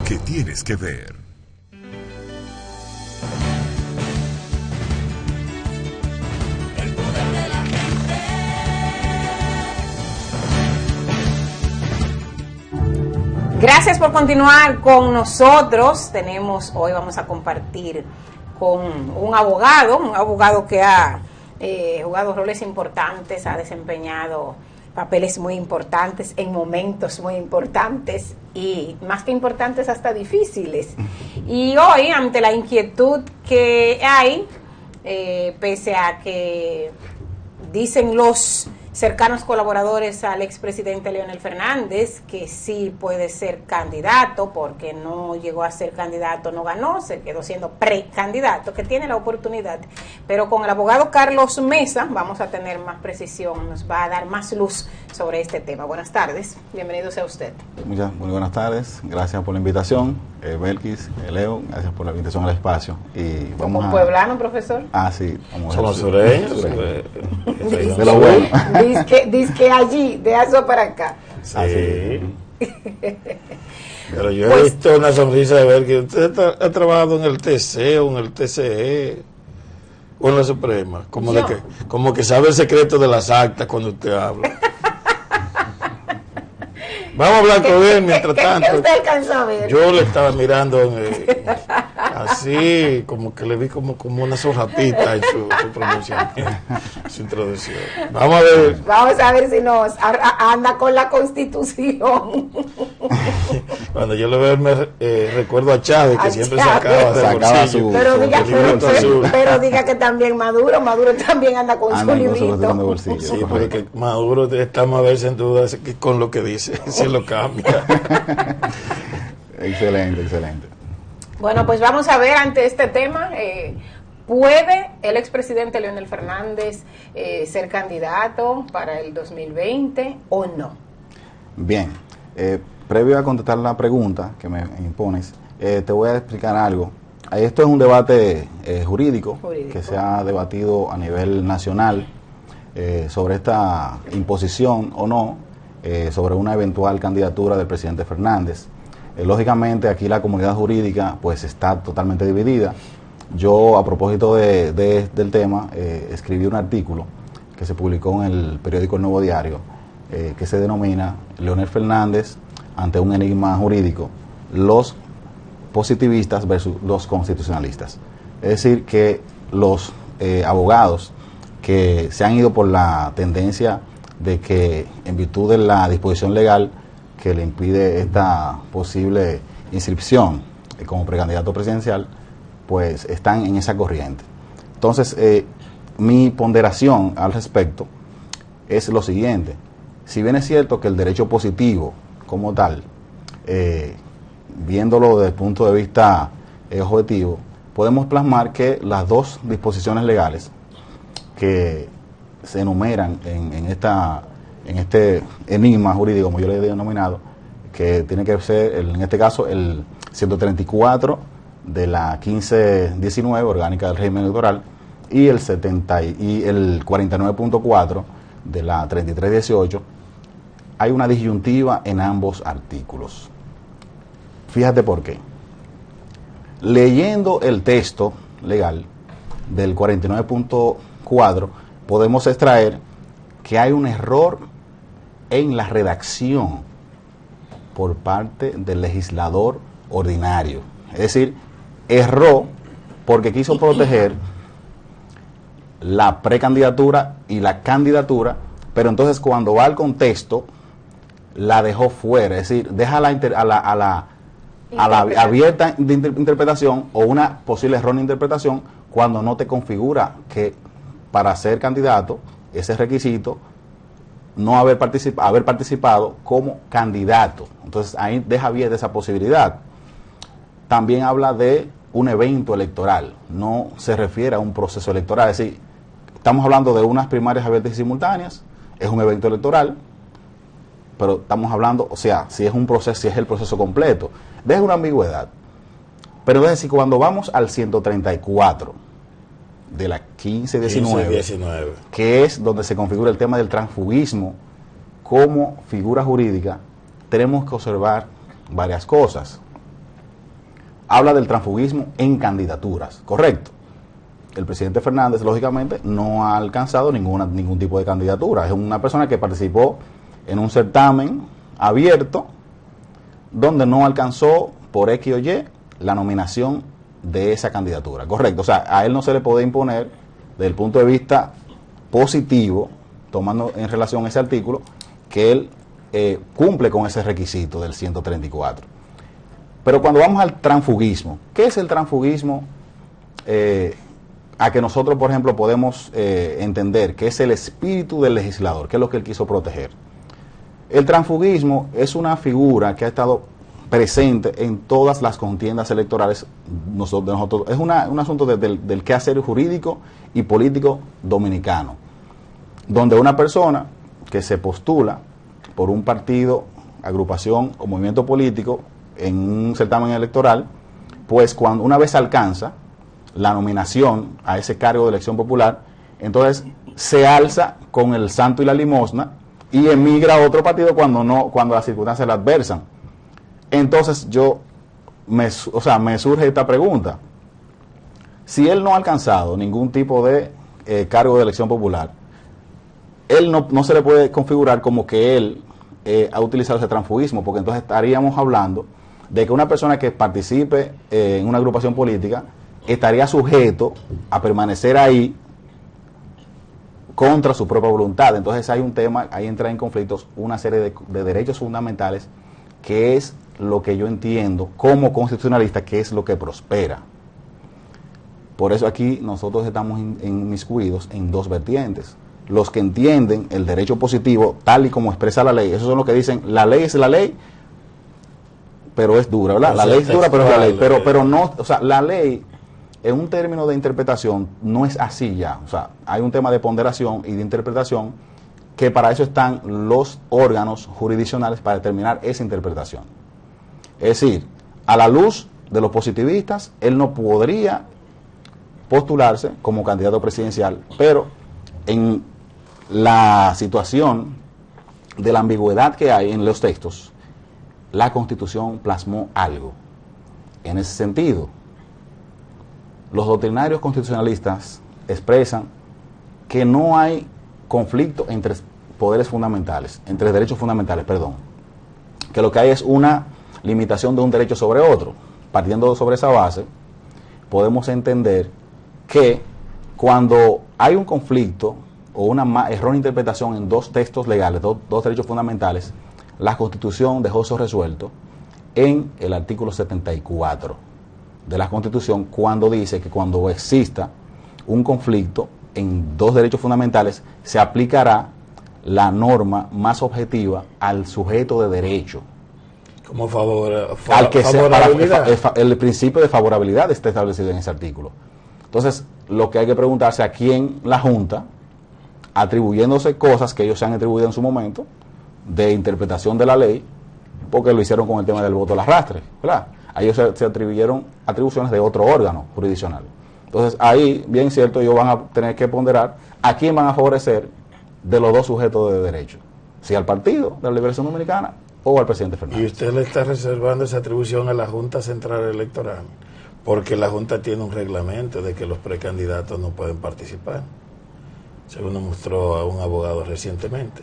que tienes que ver. El poder de la gente. Gracias por continuar con nosotros. Hoy vamos a compartir con un abogado que ha jugado roles importantes, ha desempeñado papeles muy importantes en momentos muy importantes y más que importantes hasta difíciles. Y hoy, ante la inquietud que hay, pese a que dicen los cercanos colaboradores al expresidente Leonel Fernández que sí puede ser candidato, porque no llegó a ser candidato, no ganó, se quedó siendo precandidato, que tiene la oportunidad, pero con el abogado Carlos Mesa vamos a tener más precisión, nos va a dar más luz sobre este tema. Buenas tardes, bienvenido sea usted. Muy buenas tardes, gracias por la invitación, Belkis, Leo, gracias por la invitación al espacio. Y vamos ¿Un pueblano, profesor? Sí, somos sureños. De lo bueno. Dice que allí, de eso para acá. Sí. Pero yo he visto una sonrisa de ver que usted ha trabajado en el TC o en el TCE o en la Suprema, como que sabe el secreto de las actas cuando usted habla. Vamos a hablar con él mientras tanto. ¿Qué usted alcanzó a ver? Yo le estaba mirando así, como que le vi como una zorrapita en su pronunciamiento, su introducción. Vamos a ver si nos anda con la Constitución. Cuando yo lo veo, me recuerdo a Chávez, que siempre sacaba del bolsillo. Pero diga que también Maduro también anda con su librito. Sí, porque Maduro estamos a verse en duda con lo que dice, si lo cambia. Excelente. Bueno, pues vamos a ver ante este tema, ¿puede el expresidente Leonel Fernández ser candidato para el 2020 o no? Bien, previo a contestar la pregunta que me impones, te voy a explicar algo. Esto es un debate jurídico que se ha debatido a nivel nacional sobre esta imposición o no sobre una eventual candidatura del presidente Fernández. Lógicamente aquí la comunidad jurídica pues está totalmente dividida. Yo, a propósito del tema, escribí un artículo que se publicó en el periódico El Nuevo Diario, que se denomina Leonel Fernández ante un enigma jurídico, los positivistas versus los constitucionalistas. Es decir, que los abogados que se han ido por la tendencia de que, en virtud de la disposición legal que le impide esta posible inscripción como precandidato presidencial, pues están en esa corriente. Entonces, mi ponderación al respecto es lo siguiente: si bien es cierto que el derecho positivo como tal, viéndolo desde el punto de vista objetivo, podemos plasmar que las dos disposiciones legales que se enumeran en este enigma jurídico, como yo le he denominado, que tiene que ser, en este caso, el 134 de la 1519 orgánica del régimen electoral y el 49.4 de la 3318, hay una disyuntiva en ambos artículos. Fíjate por qué. Leyendo el texto legal del 49.4, podemos extraer que hay un error en la redacción por parte del legislador ordinario. Es decir, erró porque quiso proteger la precandidatura y la candidatura, pero entonces cuando va al contexto la dejó fuera, es decir, deja a la abierta de interpretación o una posible errónea interpretación cuando no te configura que para ser candidato ese requisito no haber participado como candidato. Entonces ahí deja abierta esa posibilidad. También habla de un evento electoral, no se refiere a un proceso electoral, es decir, estamos hablando de unas primarias abiertas y simultáneas, es un evento electoral, pero estamos hablando, o sea, si es un proceso, si es el proceso completo, deja una ambigüedad. Pero es decir, cuando vamos al 134 de la 1519, que es donde se configura el tema del transfugismo como figura jurídica, tenemos que observar varias cosas. habla del transfugismo en candidaturas, correcto. El presidente Fernández, lógicamente, no ha alcanzado ningún tipo de candidatura. Es una persona que participó en un certamen abierto donde no alcanzó por X o Y la nominación de esa candidatura, correcto. O sea, a él no se le puede imponer, desde el punto de vista positivo, tomando en relación ese artículo, que él cumple con ese requisito del 134. Pero cuando vamos al transfugismo, ¿qué es el transfugismo? A que nosotros, por ejemplo, podemos entender que es el espíritu del legislador, que es lo que él quiso proteger. El transfugismo es una figura que ha estado presente en todas las contiendas electorales de nosotros. Es un asunto del quehacer jurídico y político dominicano, donde una persona que se postula por un partido, agrupación o movimiento político en un certamen electoral, pues cuando una vez alcanza la nominación a ese cargo de elección popular, entonces se alza con el santo y la limosna y emigra a otro partido cuando las circunstancias le adversan. Entonces me surge esta pregunta: si él no ha alcanzado ningún tipo de cargo de elección popular, él no se le puede configurar como que él ha utilizado ese transfugismo, porque entonces estaríamos hablando de que una persona que participe en una agrupación política estaría sujeto a permanecer ahí contra su propia voluntad. Entonces hay un tema, ahí entra en conflictos una serie de derechos fundamentales, que es lo que yo entiendo como constitucionalista, que es lo que prospera. Por eso aquí nosotros estamos inmiscuidos en dos vertientes. Los que entienden el derecho positivo tal y como expresa la ley, esos son los que dicen la ley es la ley, pero es dura, ¿verdad? La ley es dura, pero es la ley. Pero no, o sea, la ley en un término de interpretación no es así ya. O sea, hay un tema de ponderación y de interpretación, que para eso están los órganos jurisdiccionales para determinar esa interpretación. Es decir, a la luz de los positivistas, él no podría postularse como candidato presidencial, pero en la situación de la ambigüedad que hay en los textos, la Constitución plasmó algo en ese sentido. Los doctrinarios constitucionalistas expresan que no hay conflicto entre poderes fundamentales, entre derechos fundamentales, perdón, que lo que hay es una limitación de un derecho sobre otro. Partiendo sobre esa base, podemos entender que cuando hay un conflicto o una errónea interpretación en dos textos legales, dos derechos fundamentales, la Constitución dejó eso resuelto en el artículo 74 de la Constitución, cuando dice que cuando exista un conflicto en dos derechos fundamentales, se aplicará la norma más objetiva al sujeto de derecho. Como al que favorabilidad. El principio de favorabilidad está establecido en ese artículo. Entonces, lo que hay que preguntarse a quién la Junta, atribuyéndose cosas que ellos se han atribuido en su momento, de interpretación de la ley, porque lo hicieron con el tema del voto al arrastre, ¿verdad? A ellos se atribuyeron atribuciones de otro órgano jurisdiccional. Entonces, ahí, bien cierto, ellos van a tener que ponderar a quién van a favorecer de los dos sujetos de derecho, si al Partido de la Liberación Dominicana o al presidente Fernández. Y usted le está reservando esa atribución a la Junta Central Electoral, porque la Junta tiene un reglamento de que los precandidatos no pueden participar, según nos mostró a un abogado recientemente.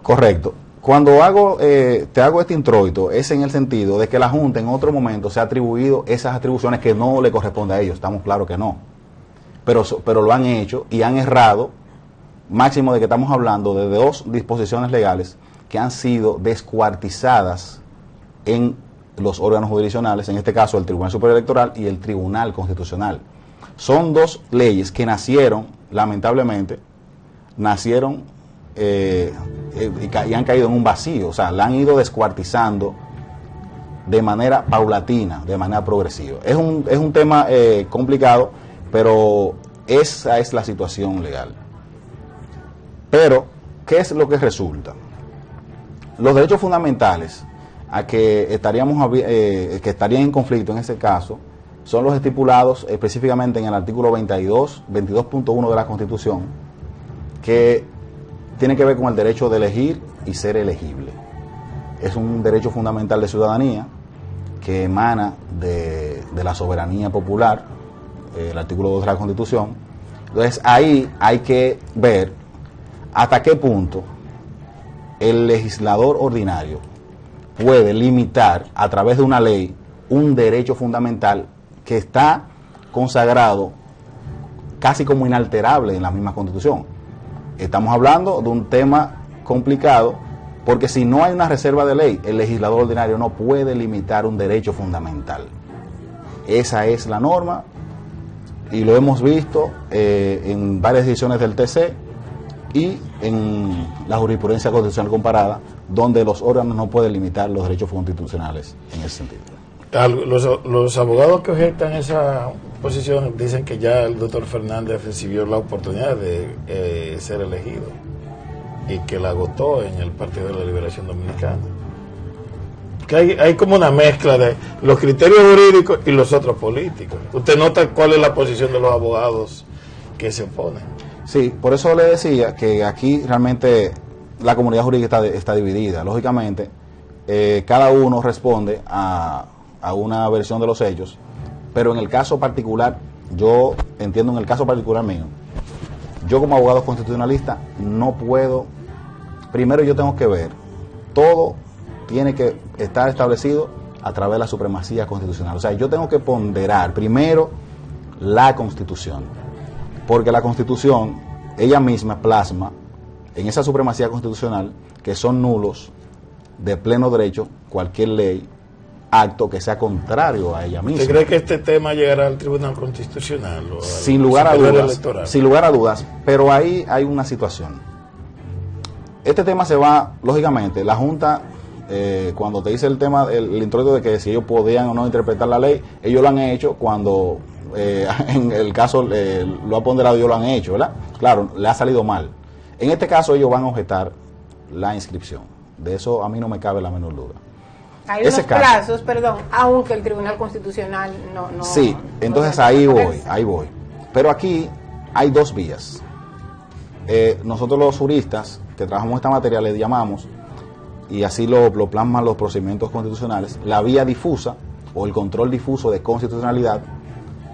Correcto. Cuando te hago este introito, es en el sentido de que la Junta en otro momento se ha atribuido esas atribuciones que no le corresponden a ellos, estamos claros que no, pero lo han hecho y han errado, máximo de que estamos hablando de dos disposiciones legales que han sido descuartizadas en los órganos jurisdiccionales, en este caso el Tribunal Superior Electoral y el Tribunal Constitucional. Son dos leyes que nacieron, lamentablemente, y han caído en un vacío, o sea, la han ido descuartizando de manera paulatina, de manera progresiva. Es un tema complicado, pero esa es la situación legal. Pero, ¿qué es lo que resulta? Los derechos fundamentales a que estarían en conflicto en ese caso son los estipulados específicamente en el artículo 22.1 de la Constitución, que tiene que ver con el derecho de elegir y ser elegible. Es un derecho fundamental de ciudadanía que emana de de la soberanía popular, el artículo 2 de la Constitución. Entonces ahí hay que ver hasta qué punto el legislador ordinario puede limitar a través de una ley un derecho fundamental que está consagrado casi como inalterable en la misma Constitución. Estamos hablando de un tema complicado, porque si no hay una reserva de ley, el legislador ordinario no puede limitar un derecho fundamental. Esa es la norma, y lo hemos visto en varias decisiones del TC y en la jurisprudencia constitucional comparada, donde los órganos no pueden limitar los derechos constitucionales en ese sentido. Los abogados que objetan esa posición dicen que ya el doctor Fernández recibió la oportunidad de ser elegido y que la agotó en el Partido de la Liberación Dominicana. Que hay como una mezcla de los criterios jurídicos y los otros políticos. ¿Usted nota cuál es la posición de los abogados que se oponen? Sí, por eso le decía que aquí realmente la comunidad jurídica está dividida. Lógicamente, cada uno responde a una versión de los hechos, pero en el caso particular, yo entiendo en el caso particular mío, yo como abogado constitucionalista no puedo, primero yo tengo que ver, todo tiene que estar establecido a través de la supremacía constitucional. O sea, yo tengo que ponderar primero la Constitución, porque la Constitución, ella misma plasma en esa supremacía constitucional que son nulos de pleno derecho cualquier ley, acto que sea contrario a ella misma. ¿Usted cree que este tema llegará al Tribunal Constitucional? O sin lugar a dudas, pero ahí hay una situación. Este tema se va, lógicamente, la Junta, cuando te dice el tema, el introito de que si ellos podían o no interpretar la ley, ellos lo han hecho cuando, en el caso, lo ha ponderado, ellos lo han hecho, ¿verdad? Claro, le ha salido mal. En este caso, ellos van a objetar la inscripción. De eso a mí no me cabe la menor duda. Hay unos plazos, perdón, aunque el Tribunal Constitucional no sí, entonces ahí voy. Pero aquí hay dos vías. Nosotros los juristas que trabajamos esta materia le llamamos, y así lo plasman los procedimientos constitucionales, la vía difusa o el control difuso de constitucionalidad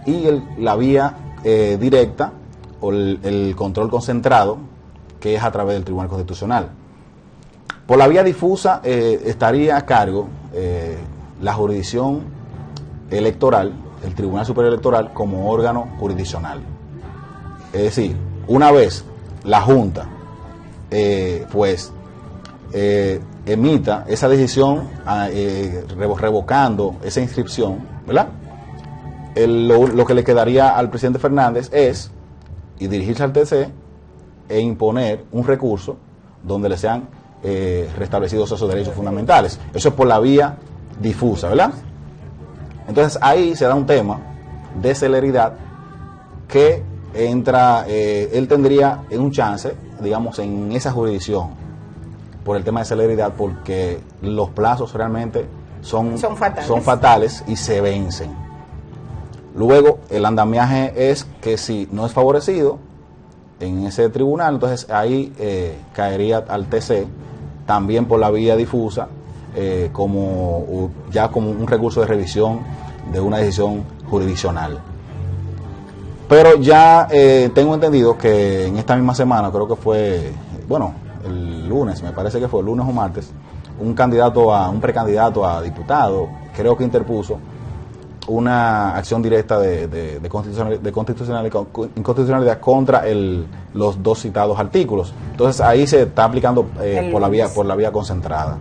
y la vía directa o el control concentrado, que es a través del Tribunal Constitucional. Por la vía difusa estaría a cargo la jurisdicción electoral, el Tribunal Superior Electoral, como órgano jurisdiccional. Es decir, una vez la Junta emita esa decisión revocando esa inscripción, ¿verdad? Lo que le quedaría al presidente Fernández es dirigirse al TC e imponer un recurso donde le sean restablecidos esos derechos fundamentales. Eso es por la vía difusa, ¿verdad? Entonces ahí se da un tema de celeridad que entra, él tendría un chance, digamos, en esa jurisdicción por el tema de celeridad, porque los plazos realmente son fatales y se vencen. Luego el andamiaje es que si no es favorecido en ese tribunal, entonces ahí caería al TC también por la vía difusa, como un recurso de revisión de una decisión jurisdiccional. Pero ya tengo entendido que en esta misma semana, creo que fue, el lunes, me parece que fue el lunes o martes, un precandidato a diputado, creo que interpuso una acción directa de inconstitucionalidad contra los dos citados artículos. Entonces ahí se está aplicando por la vía concentrada.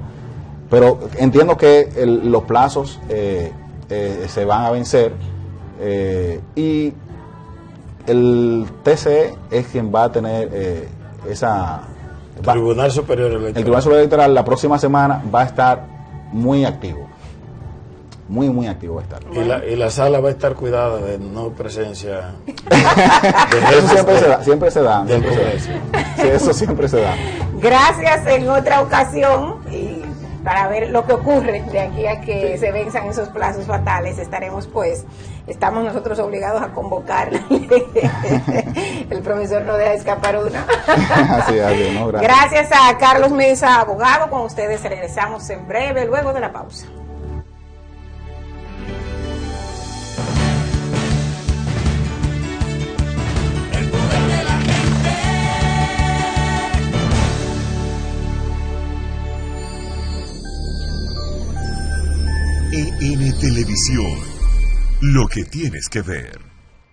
Pero entiendo que los plazos se van a vencer y el TCE es quien va a tener Tribunal Superior Electoral. El Tribunal Superior Electoral la próxima semana va a estar muy activo. Muy activo va a estar. Y la sala va a estar cuidada de no presencia. Eso siempre se da. Sí, eso siempre se da. Gracias en otra ocasión, y para ver lo que ocurre de aquí a que se venzan esos plazos fatales, estamos nosotros obligados a convocar. El profesor no deja escapar una. Así, ¿no? Gracias a Carlos Mesa, abogado. Con ustedes regresamos en breve, luego de la pausa. NTN Televisión. Lo que tienes que ver.